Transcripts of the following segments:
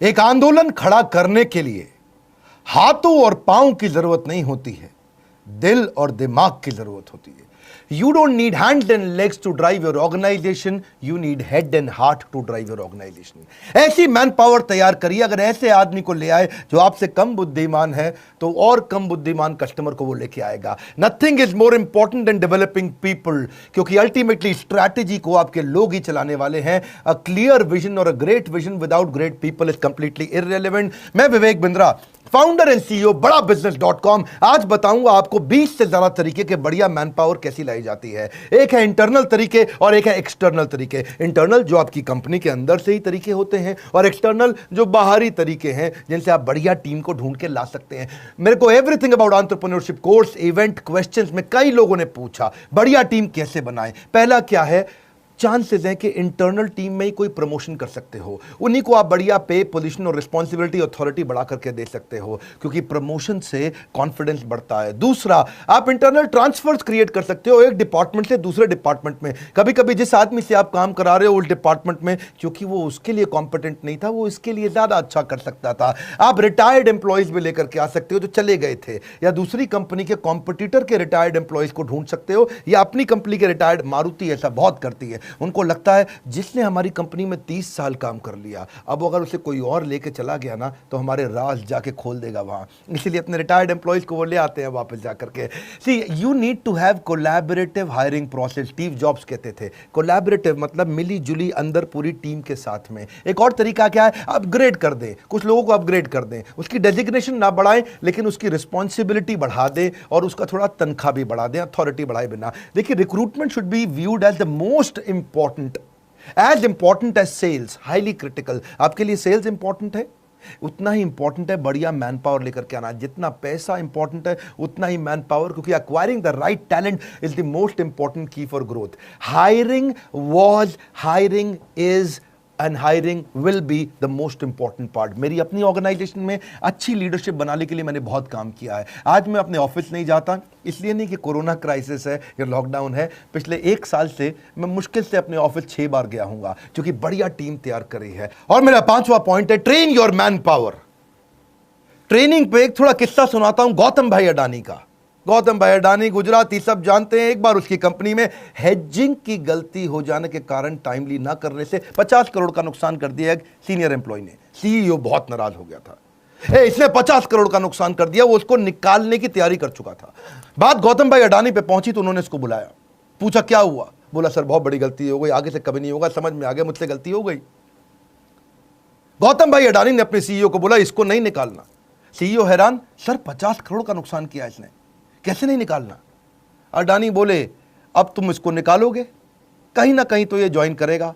एक आंदोलन खड़ा करने के लिए हाथों और पांव की जरूरत नहीं होती है, दिल और दिमाग की जरूरत होती है। You don't need hands and legs to drive your organization, you need head and heart to drive your organization. ऐसी मैन पावर तैयार करिए। अगर ऐसे आदमी को ले आए जो आपसे कम बुद्धिमान है, तो और कम बुद्धिमान कस्टमर को वो लेके आएगा। Nothing is more important than developing people, क्योंकि अल्टीमेटली स्ट्रैटेजी को आपके लोग ही चलाने वाले हैं। A clear vision or a great vision without great people is completely irrelevant. मैं Vivek Bindra, founder and CEO बड़ा बिजनेस.com, आज बताऊंगा आपको 20 से ज्यादा तरीके के बढ़िया मैन पावर कैसी लाई जाती है। एक है इंटरनल तरीके और एक है एक्सटर्नल तरीके। इंटरनल जो आपकी कंपनी के अंदर से ही तरीके होते हैं, और एक्सटर्नल जो बाहरी तरीके हैं जिनसे आप बढ़िया टीम को ढूंढ के ला सकते हैं। मेरे को everything about entrepreneurship course, event, questions में कई लोगों ने पूछा बढ़िया टीम कैसे बनाएं। पहला क्या है, चांसेस हैं कि इंटरनल टीम में ही कोई प्रमोशन कर सकते हो, उन्हीं को आप बढ़िया पे, पोजीशन और रिस्पॉन्सिबिलिटी, अथॉरिटी बढ़ा करके दे सकते हो, क्योंकि प्रमोशन से कॉन्फिडेंस बढ़ता है। दूसरा, आप इंटरनल ट्रांसफर्स क्रिएट कर सकते हो एक डिपार्टमेंट से दूसरे डिपार्टमेंट में। कभी कभी जिस आदमी से आप काम करा रहे हो उस डिपार्टमेंट में, क्योंकि वो उसके लिए कॉम्पिटेंट नहीं था, वो इसके लिए ज्यादा अच्छा कर सकता था। आप रिटायर्ड एम्प्लॉयज भी लेकर के आ सकते हो जो चले गए थे, या दूसरी कंपनी के कॉम्पिटिटर के रिटायर्ड एम्प्लॉयज को ढूंढ सकते हो, या अपनी कंपनी के रिटायर्ड, मारुति ऐसा बहुत करती है। उनको लगता है जिसने हमारी कंपनी में 30 साल काम कर लिया, अब अगर उसे कोई और लेके चला गया ना तो हमारे राज जाके खोल देगा वहां, इसीलिए अपने रिटायर्ड एम्प्लॉयज को वो ले आते हैं वापस जाकर के। See, you need to have collaborative hiring process. Steve Jobs कहते थे कोलैबोरेटिव मतलब मिली जुली अंदर पूरी टीम के साथ में। एक और तरीका क्या है, अपग्रेड कर दें, कुछ लोगों को अपग्रेड कर दें, उसकी डेजिग्नेशन ना बढ़ाएं लेकिन उसकी रिस्पॉन्सिबिलिटी बढ़ा दें और उसका थोड़ा तनख्वाह भी बढ़ा दें, अथॉरिटी बढ़ाए बिना। देखिए, recruitment should be viewed as the most important, as important as sales, highly critical। आपके लिए सेल्स इंपॉर्टेंट है, उतना ही इंपॉर्टेंट है बढ़िया मैन पावर लेकर के आना। जितना पैसा इंपॉर्टेंट है उतना ही मैन पावर, क्योंकि acquiring the right talent is the most important key for growth. Hiring was, hiring is and hiring will be the most important part. मेरी अपनी ऑर्गेनाइजेशन में अच्छी लीडरशिप बनाने के लिए मैंने बहुत काम किया है। आज मैं अपने ऑफिस नहीं जाता, इसलिए नहीं कि कोरोना क्राइसिस है या लॉकडाउन है। पिछले 1 साल से मैं मुश्किल से अपने ऑफिस 6 बार गया हूंगा, क्योंकि बढ़िया टीम तैयार करी है। और मेरा 5वां पॉइंट है, train your man power. Training पे एक थोड़ा किस्सा सुनाता हूं गौतम भाई अडानी का। गौतम भाई अडानी गुजराती सब जानते हैं। एक बार उसकी कंपनी में हेजिंग की गलती हो जाने के कारण, टाइमली ना करने से 50 करोड़ का नुकसान कर दिया एक सीनियर एम्प्लॉय ने। सीईओ बहुत नाराज हो गया था, इसने 50 करोड़ का नुकसान कर दिया। वो उसको निकालने की तैयारी कर चुका था। बात गौतम भाई अडानी पे पहुंची तो उन्होंने इसको बुलाया, पूछा क्या हुआ। बोला सर बहुत बड़ी गलती हो गई, आगे से कभी नहीं होगा, समझ में आ गया मुझसे गलती हो गई। गौतम भाई अडानी ने अपने सीईओ को बोला इसको नहीं निकालना। सीईओ हैरान, सर 50 करोड़ का नुकसान किया इसने, कैसे नहीं निकालना। अडानी बोले अब तुम इसको निकालोगे, कहीं ना कहीं तो ये ज्वाइन करेगा।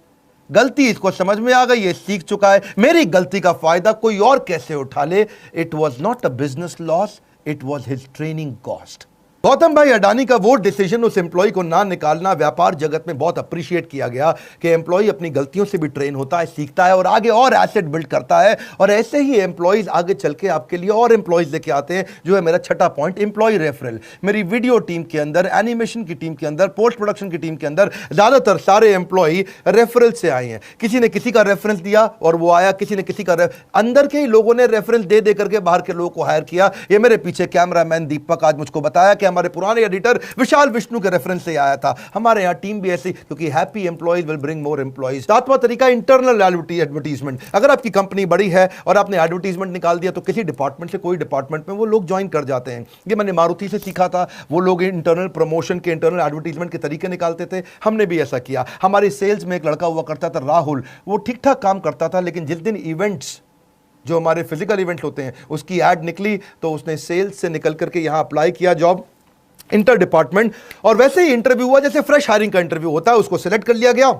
गलती इसको समझ में आ गई, ये सीख चुका है, मेरी गलती का फायदा कोई और कैसे उठा ले। It was not a business loss, it was his training cost. Gautam भाई अडानी का वो डिसीजन, उस एम्प्लॉय को ना निकालना, व्यापार जगत में बहुत अप्रिशिएट किया गया कि एम्प्लॉय अपनी गलतियों से भी ट्रेन होता है, सीखता है और आगे और एसेट बिल्ड करता है। और ऐसे ही एम्प्लॉयज आगे चल के आपके लिए और एम्प्लॉयज लेके आते हैं, जो है मेरा 6ठा पॉइंट, एम्प्लॉय रेफरल। मेरी वीडियो टीम के अंदर, एनिमेशन की टीम के अंदर, पोस्ट प्रोडक्शन की टीम के अंदर ज्यादातर सारे एम्प्लॉय रेफरल से आए हैं। किसी ने किसी का रेफरेंस दिया और वो आया, किसी ने किसी का अंदर के ही लोगों ने रेफरेंस दे दे करके बाहर के लोगों को हायर किया। ये मेरे पीछे कैमरामैन दीपक आज मुझको बताया कि हमारे पुराने एडिटर विशाल विष्णु के रेफरेंस से आया था। हमारे यहां टीम भी ऐसी, क्योंकि happy employees will bring more employees. 7वां तरीका, इंटरनल एडवर्टीजमेंट। अगर आपकी कंपनी बड़ी है और आपने एडवर्टीजमेंट निकाल दिया तो किसी डिपार्टमेंट से कोई डिपार्टमेंट में वो लोग ज्वाइन कर जाते हैं। ये मैंने मारुति से सीखा था। वो लोग इंटरनल प्रमोशन के, इंटरनल एडवर्टीजमेंट के तरीके निकालते थे, हमने भी ऐसा किया। हमारे सेल्स में एक लड़का हुआ करता था राहुल, वो ठीक ठाक काम करता था, लेकिन जिस दिन इवेंट्स, जो हमारे फिजिकल इवेंट्स होते हैं, उसकी एड निकली तो उसने सेल्स से निकल करके यहां अप्लाई किया जॉब इंटर डिपार्टमेंट, और वैसे ही इंटरव्यू हुआ जैसे फ्रेश हायरिंग का इंटरव्यू होता है, उसको सिलेक्ट कर लिया गया।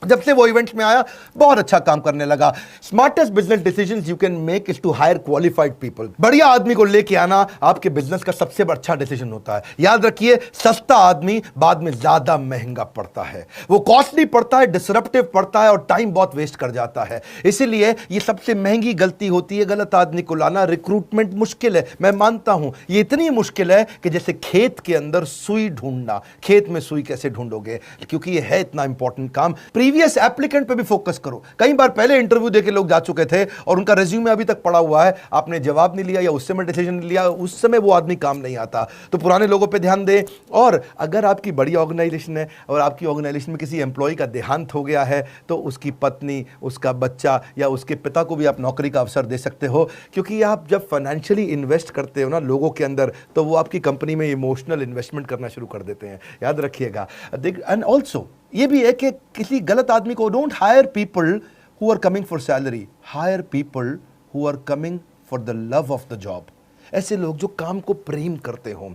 जब से वो इवेंट्स में आया बहुत अच्छा काम करने लगा। Smartest business decisions you can make is to hire qualified people. बढ़िया आदमी को लेके आना आपके बिजनेस का सबसे अच्छा डिसीजन होता है। याद रखिए, सस्ता आदमी बाद में ज्यादा महंगा पड़ता है, वो कॉस्टली पड़ता है, डिसरप्टिव पड़ता है और टाइम बहुत वेस्ट कर जाता है। इसीलिए ये सबसे महंगी गलती होती है, गलत आदमी को लाना। रिक्रूटमेंट मुश्किल है, मैं मानता हूं, ये इतनी मुश्किल है कि जैसे खेत के अंदर सुई ढूंढना। खेत में सुई कैसे ढूंढोगे, क्योंकि ये है इतना इंपॉर्टेंट काम। प्रीवियस एप्लीकेंट पे भी फोकस करो। कई बार पहले इंटरव्यू देके लोग जा चुके थे और उनका रिज्यूमे अभी तक पड़ा हुआ है, आपने जवाब नहीं लिया या उस समय डिसीजन नहीं लिया, उस समय वो आदमी काम नहीं आता। तो पुराने लोगों पे ध्यान दें। और अगर आपकी बड़ी ऑर्गेनाइजेशन है और आपकी ऑर्गेनाइजेशन में किसी एम्प्लॉय का देहांत हो गया है तो उसकी पत्नी, उसका बच्चा या उसके पिता को भी आप नौकरी का अवसर दे सकते हो, क्योंकि आप जब फाइनेंशियली इन्वेस्ट करते हो ना लोगों के अंदर, तो वो आपकी कंपनी में इमोशनल इन्वेस्टमेंट करना शुरू कर देते हैं, याद रखिएगा। एंड ऑल्सो ये भी है कि किसी गलत आदमी को, don't hire people who are coming for salary, hire people who are coming for the love of the job. ऐसे लोग जो काम को प्रेम करते हो।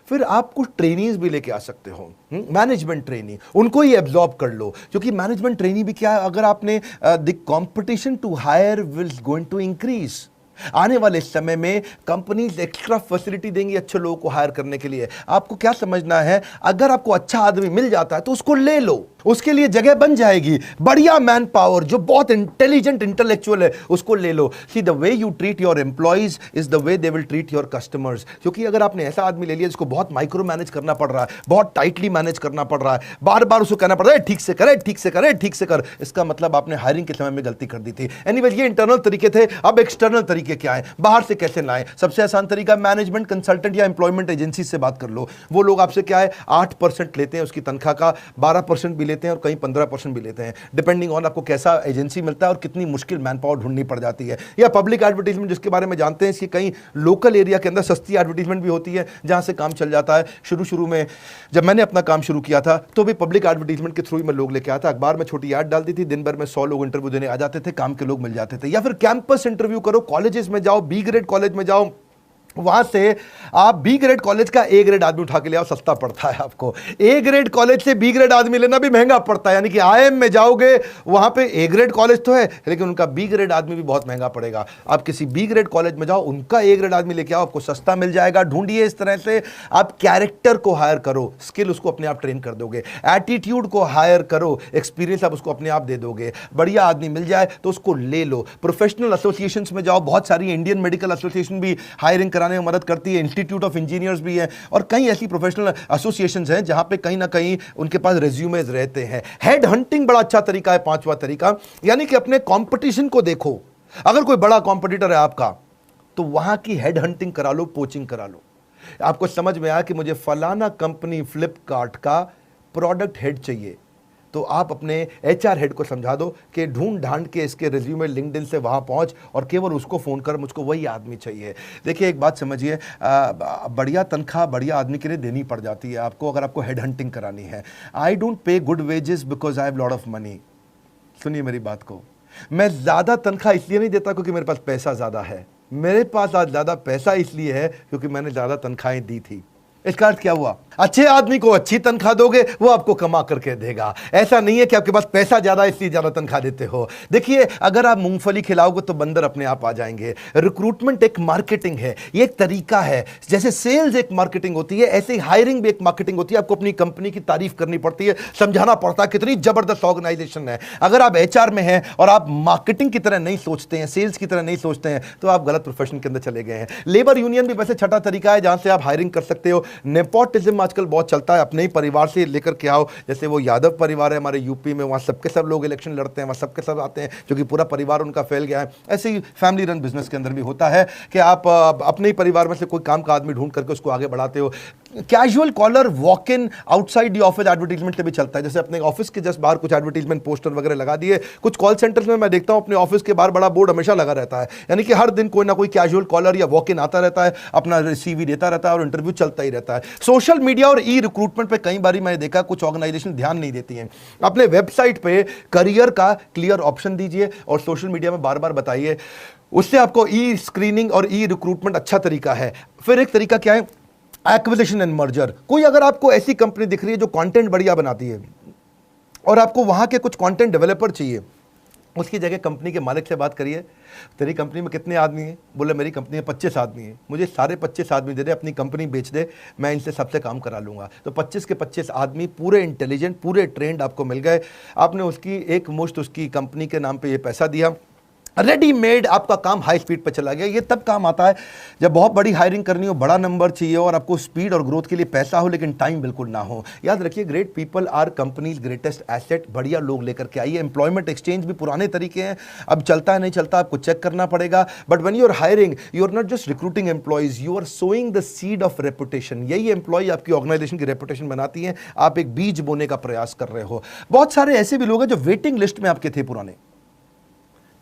फिर आप कुछ ट्रेनीज भी लेके आ सकते हो, मैनेजमेंट ट्रेनी, उनको ही एब्जॉर्ब कर लो, क्योंकि मैनेजमेंट ट्रेनी भी क्या है, अगर आपने the competition to hire will going to increase. आने वाले समय में कंपनीज एक्स्ट्रा फैसिलिटी देंगी अच्छे लोगों को हायर करने के लिए। आपको क्या समझना है, अगर आपको अच्छा आदमी मिल जाता है तो उसको ले लो, उसके लिए जगह बन जाएगी। बढ़िया मैन पावर जो बहुत इंटेलिजेंट इंटेलेक्चुअल है उसको ले लो। See the way you treat your employees is the way they will treat your customers. क्योंकि अगर आपने ऐसा आदमी ले लिया जिसको बहुत माइक्रो मैनेज करना पड़ रहा है, बहुत टाइटली मैनेज करना पड़ रहा है, बार बार उसको कहना पड़ रहा है ठीक से करे, ठीक से करे, ठीक से कर, इसका मतलब आपने हायरिंग के समय में गलती कर दी थी। एनीवेज ये इंटरनल तरीके थे। अब एक्सटर्नल तरीके क्या है, बाहर से कैसे लाएं? सबसे आसान तरीका मैनेजमेंट कंसल्टेंट या एम्प्लॉयमेंट एजेंसी से बात कर लो। वो लोग आपसे क्या है 8% लेते हैं उसकी तनख्वाह का, 12% भी लेते हैं और कहीं 15% भी लेते हैं, डिपेंडिंग ऑन आपको कैसा एजेंसी मिलता है और कितनी मुश्किल मैन पावर ढूंढनी पड़ जाती है। या पब्लिक एडवर्टीजमेंट जिसके बारे में जानते हैं, इसकी कहीं लोकल एरिया के अंदर सस्ती एडवर्टीजमेंट भी होती है जहां से काम चल जाता है। शुरू में जब मैंने अपना काम शुरू किया था तो भी पब्लिक एडवर्टीजमेंट के थ्रू ही मैं लोग लेके आता, अखबार में छोटी ऐड डालती थी, दिन भर में 100 लोग इंटरव्यू देने आ जाते थे, काम के लोग मिल जाते थे। या फिर कैंपस इंटरव्यू करो, कॉलेजेस में जाओ, बी ग्रेड कॉलेज में जाओ, वहां से आप बी ग्रेड कॉलेज का ए ग्रेड आदमी उठा के ले आओ, सस्ता पड़ता है आपको। ए ग्रेड कॉलेज से बी ग्रेड आदमी लेना भी महंगा पड़ता है, यानी कि आईएम में जाओगे वहां पे ए ग्रेड कॉलेज तो है लेकिन उनका बी ग्रेड आदमी भी बहुत महंगा पड़ेगा। आप किसी बी ग्रेड कॉलेज में जाओ, उनका ए ग्रेड आदमी लेके आओ, आपको सस्ता मिल जाएगा। ढूंढिए इस तरह से। आप कैरेक्टर को हायर करो, स्किल उसको अपने आप ट्रेन कर दोगे। एटीट्यूड को हायर करो, एक्सपीरियंस आप उसको अपने आप दे दोगे। बढ़िया आदमी मिल जाए तो उसको ले लो। प्रोफेशनल एसोसिएशन में जाओ, बहुत सारी इंडियन मेडिकल एसोसिएशन भी हायरिंग कराने में मदद करती है, इंस्टीट्यूट ऑफ इंजीनियर्स भी है और कई ऐसी प्रोफेशनल एसोसिएशंस हैं जहां पे कहीं ना कहीं उनके पास रेज्यूमेज रहते हैं। हेड हंटिंग बड़ा अच्छा तरीका है, पांचवा तरीका, यानी कि अपने कंपटीशन को देखो। अगर कोई बड़ा कंपटीटर है आपका तो वहां की हेड हंटिंग करा लो, पोचिंग करा लो। आपको समझ में आया कि मुझे फलाना कंपनी फ्लिपकार्ट का प्रोडक्ट हेड चाहिए, तो आप अपने एचआर हेड को समझा दो कि ढूंढ ढांड के इसके रिज्यूमे लिंक्डइन से वहाँ पहुँच और केवल उसको फ़ोन कर, मुझको वही आदमी चाहिए। देखिए एक बात समझिए, बढ़िया तनख्वाह बढ़िया आदमी के लिए देनी पड़ जाती है आपको अगर आपको हेड हंटिंग करानी है। I don't pay good wages because I have lot of money. सुनिए मेरी बात को, मैं ज़्यादा तनख्वाह इसलिए नहीं देता क्योंकि मेरे पास पैसा ज़्यादा है, मेरे पास आज ज़्यादा पैसा इसलिए है क्योंकि मैंने ज़्यादा तनख्वाहें दी थी। इसका अर्थ क्या हुआ, अच्छे आदमी को अच्छी तनख्वाह दोगे वो आपको कमा करके देगा। ऐसा नहीं है कि आपके पास पैसा ज्यादा इसलिए ज्यादा तनख्वाह देते हो। देखिए अगर आप मूंगफली खिलाओगे तो बंदर अपने आप आ जाएंगे। रिक्रूटमेंट एक मार्केटिंग है, ये एक तरीका है। जैसे सेल्स एक मार्केटिंग होती है, ऐसे ही हायरिंग भी एक मार्केटिंग होती है। आपको अपनी कंपनी की तारीफ करनी पड़ती है, समझाना पड़ता है कितनी जबरदस्त ऑर्गेनाइजेशन है। अगर आप एचआर में हैं और आप मार्केटिंग की तरह नहीं सोचते हैं, सेल्स की तरह नहीं सोचते हैं, तो आप गलत प्रोफेशन के अंदर चले गए हैं। लेबर यूनियन भी वैसे छठा तरीका है जहां से आप हायरिंग कर सकते हो। नेपोटिज्म आजकल बहुत चलता है, अपने ही परिवार से लेकर के आओ। जैसे वो यादव परिवार है हमारे यूपी में, वहाँ सबके सब लोग इलेक्शन लड़ते हैं, वहाँ सबके सब आते हैं क्योंकि पूरा परिवार उनका फैल गया है। ऐसे ही फैमिली रन बिजनेस के अंदर भी होता है कि आप अपने ही परिवार में से कोई काम का आदमी ढूंढ करके उसको आगे बढ़ाते हो। Casual caller walk in outside the office advertisement से भी चलता है। जैसे अपने ऑफिस के जस्ट बाहर कुछ एडवर्टीजमेंट पोस्टर वगैरह लगा दिए। कुछ कॉल सेंटर्स में मैं देखता हूं अपने ऑफिस के बाहर बड़ा बोर्ड हमेशा लगा रहता है, यानी कि हर दिन कोई ना कोई कैजुअल कॉलर या वॉक इन आता रहता है, अपना सीवी देता रहता है और इंटरव्यू चलता ही रहता है। सोशल मीडिया और ई रिक्रूटमेंट पे कई बार मैंने देखा कुछ ऑर्गेनाइजेशन ध्यान नहीं देती हैं। अपने वेबसाइट पे करियर का क्लियर ऑप्शन दीजिए और सोशल मीडिया में बार बार बताइए, उससे आपको ई स्क्रीनिंग और ई रिक्रूटमेंट अच्छा तरीका है। फिर एक तरीका क्या है, एक्विजिशन एंड मर्जर। कोई अगर आपको ऐसी कंपनी दिख रही है जो कंटेंट बढ़िया बनाती है और आपको वहां के कुछ कंटेंट डेवलपर चाहिए, उसकी जगह कंपनी के मालिक से बात करिए, तेरी कंपनी में कितने आदमी हैं? बोले मेरी कंपनी में 25 आदमी हैं, मुझे सारे 25 आदमी दे दे, अपनी कंपनी बेच दे, मैं इनसे सबसे काम करा लूँगा। तो 25 के 25 आदमी पूरे इंटेलिजेंट, पूरे ट्रेंड आपको मिल गए। आपने उसकी एक मुश्त उसकी कंपनी के नाम पे ये पैसा दिया, रेडीमेड आपका काम हाई स्पीड पर चला गया। ये तब काम आता है जब बहुत बड़ी हायरिंग करनी हो, बड़ा नंबर चाहिए और आपको स्पीड और ग्रोथ के लिए पैसा हो लेकिन टाइम बिल्कुल ना हो। याद रखिए, great people are companies greatest asset. बढ़िया लोग लेकर के आइए। एम्प्लॉयमेंट एक्सचेंज भी पुराने तरीके हैं, अब चलता है नहीं चलता आपको चेक करना पड़ेगा। But when you are hiring, you are not just recruiting employees, you are sowing the seed of reputation. यही एम्प्लॉय आपकी ऑर्गेनाइजेशन की रेपुटेशन बनाती है। आप एक बीज बोने का प्रयास कर रहे हो। बहुत सारे ऐसे भी लोग हैं जो वेटिंग लिस्ट में आपके थे, पुराने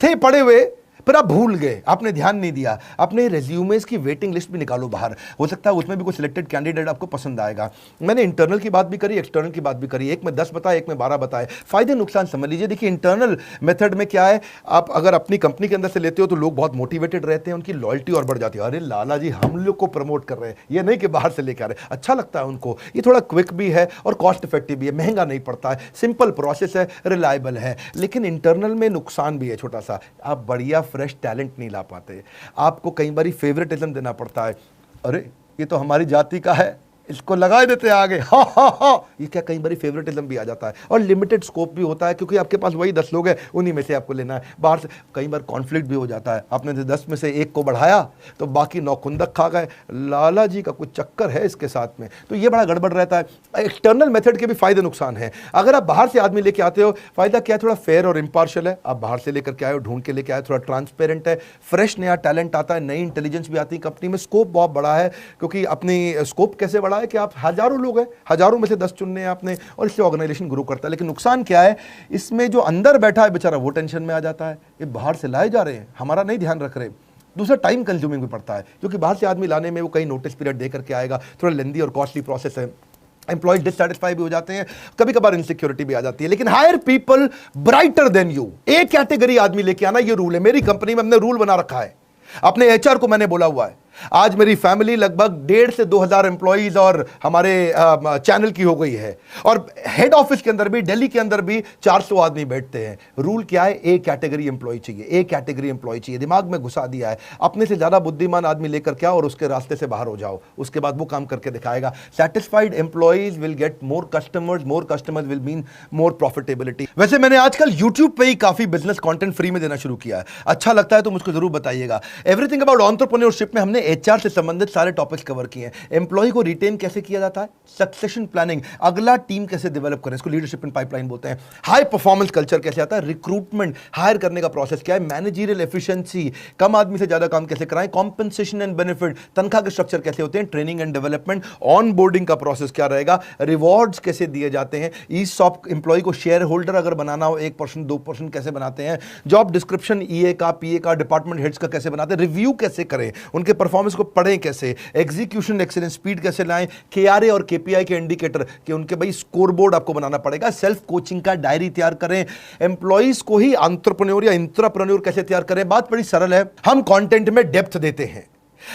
थे पड़े हुए, पर आप भूल गए, आपने ध्यान नहीं दिया। अपने रेज्यूमेस की वेटिंग लिस्ट भी निकालो बाहर, हो सकता है उसमें भी कोई सिलेक्टेड कैंडिडेट आपको पसंद आएगा। मैंने इंटरनल की बात भी करी, एक्सटर्नल की बात भी करी। एक में 10 बताए, एक में 12 बताए। फायदे नुकसान समझ लीजिए। देखिए, इंटरनल मेथड में क्या है, आप अगर अपनी कंपनी के अंदर से लेते हो तो लोग बहुत मोटिवेटेड रहते हैं, उनकी लॉयल्टी और बढ़ जाती है। अरे लाला जी हम लोग को प्रमोट कर रहे हैं, ये नहीं कि बाहर से लेकर आ रहे। अच्छा लगता है उनको। ये थोड़ा क्विक भी है और कॉस्ट इफेक्टिव भी है, महंगा नहीं पड़ता है, सिंपल प्रोसेस है, रिलायबल है। लेकिन इंटरनल में नुकसान भी है छोटा सा, आप बढ़िया फ्रेश टैलेंट नहीं ला पाते। आपको कई बार फेवरेटिज्म देना पड़ता है। अरे ये तो हमारी जाति का है, इसको लगा देते आगे, हा हा हा। ये क्या, कई बार फेवरेटिज्म भी आ जाता है। और लिमिटेड स्कोप भी होता है, क्योंकि आपके पास वही 10 लोग हैं, उन्हीं में से आपको लेना है। बाहर से कई बार कॉन्फ्लिक्ट भी हो जाता है। आपने 10 में से एक को बढ़ाया तो बाकी 9 खुंदक खा गए। लाला जी का कुछ चक्कर है इसके साथ में, तो ये बड़ा गड़बड़ रहता है। एक्सटर्नल मेथड के भी फायदे नुकसान है। अगर आप बाहर से आदमी लेके आते हो, फायदा क्या है, थोड़ा फेयर और इम्पार्शियल है। आप बाहर से लेकर के आए हो, ढूंढ के लेके आए, थोड़ा ट्रांसपेरेंट है, फ्रेश नया टैलेंट आता है, नई इंटेलिजेंस भी आती है कंपनी में। स्कोप बहुत बड़ा है, क्योंकि अपनी स्कोप कैसे बड़ा है कि आप हजारों लोग हैं, हजारों में से 10 चुनने हैं आपने, और इससे ऑर्गेनाइजेशन ग्रो करता है। लेकिन नुकसान क्या है, इसमें जो अंदर बैठा है बेचारा वो टेंशन में आ जाता है, ये बाहर से लाए जा रहे हैं, हमारा नहीं ध्यान रख रहे। दूसरा, टाइम कंज्यूमिंग भी पड़ता है, क्योंकि बाहर से आदमी लाने में वो कई नोटिस पीरियड दे करके आएगा, थोड़ा लेंदी और कॉस्टली प्रोसेस है। एम्प्लॉयज डिससैटिस्फाई भी हो जाते हैं, कभी कभार इनसिक्योरिटी भी आ जाती है। लेकिन hire people brighter then you. एक कैटेगरी आदमी लेके आना, ये रूल है मेरी कंपनी में, हमने रूल बना रखा है। अपने एचआर को मैंने बोला हुआ है, आज मेरी फैमिली लगभग 1,500 से 2,000 एम्प्लॉइज और हमारे चैनल की हो गई है, और हेड ऑफिस के अंदर भी, दिल्ली के अंदर भी 400 आदमी बैठते हैं। रूल क्या है, एक कैटेगरी एम्प्लॉय चाहिए, एक कैटेगरी एम्प्लॉय चाहिए। दिमाग में घुसा दिया है। अपने से ज्यादा बुद्धिमान आदमी लेकर क्या, और उसके रास्ते से बाहर हो जाओ, उसके बाद वो काम करके दिखाएगा। Satisfied employees will get more customers will mean more profitability. वैसे मैंने आजकल यूट्यूब पे ही काफी बिजनेस कंटेंट फ्री में देना शुरू किया है। अच्छा लगता है तो मुझको जरूर बताइएगा। एवरीथिंग अबाउट एंटरप्रेन्योरशिप में हमने एचआर से संबंधित सारे टॉपिक्स कवर किए हैं। एम्प्लॉय को रिटेन कैसे किया जाता है, सक्सेशन प्लानिंग, अगला टीम कैसे डेवलप करें, इसको लीडरशिप इन पाइपलाइन बोलते हैं। हाई परफॉर्मेंस कल्चर कैसे आता है, रिक्रूटमेंट, हायर करने का प्रोसेस क्या है, मैनेजरियल एफिशिएंसी, कम आदमी से ज्यादा काम कैसे कराएं, कॉम्पेंसेशन एंड बेनिफिट, तनख्वाह के स्ट्रक्चर कैसे होते हैं, training and development, on boarding का प्रोसेस क्या रहेगा, रिवॉर्ड्स कैसे दिए जाते हैं, ईसॉप एम्प्लॉय को शेयर होल्डर अगर बनाना हो 1% 2% कैसे बनाते हैं, जॉब डिस्क्रिप्शन ईए का, पीए का, डिपार्टमेंट हेड्स का कैसे बनाते हैं, रिव्यू कैसे करें, उनके परफॉर्मेंस को पढ़ें कैसे, एग्जीक्यूशन एक्सीलेंस, स्पीड कैसे लाएं, केआरए और केपीआई के इंडिकेटर कि उनके भाई स्कोर बोर्ड आपको बनाना पड़ेगा, सेल्फ कोचिंग का डायरी तैयार करें, एम्प्लॉइज को ही एंटरप्रेन्योर या इंट्राप्रेन्योर कैसे तैयार करें। बात बड़ी सरल है, हम कंटेंट में डेप्थ देते हैं।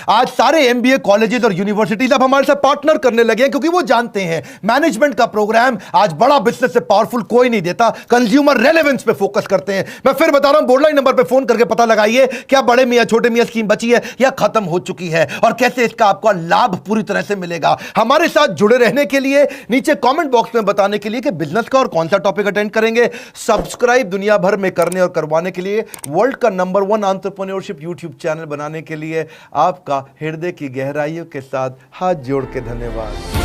आज सारे एमबीए कॉलेजेस और यूनिवर्सिटीज अब हमारे साथ पार्टनर करने लगे हैं, क्योंकि वो जानते हैं मैनेजमेंट का प्रोग्राम आज बड़ा बिजनेस से पावरफुल कोई नहीं देता, कंज्यूमर रेलेवेंस पे फोकस करते हैं। मैं फिर बता रहा हूं, बोर्डलाइन नंबर पे फोन करके पता लगाइए क्या बड़े मियां छोटे मियां स्कीम बची है या खत्म हो चुकी है, और कैसे इसका आपको लाभ पूरी तरह से मिलेगा। हमारे साथ जुड़े रहने के लिए नीचे कॉमेंट बॉक्स में बताने के लिए कि बिजनेस का और कौन सा टॉपिक अटेंड करेंगे, सब्सक्राइब दुनिया भर में करने और करवाने के लिए, वर्ल्ड का नंबर 1 एंटरप्रेन्योरशिप यूट्यूब चैनल बनाने के लिए आपका हृदय की गहराइयों के साथ हाथ जोड़ के धन्यवाद।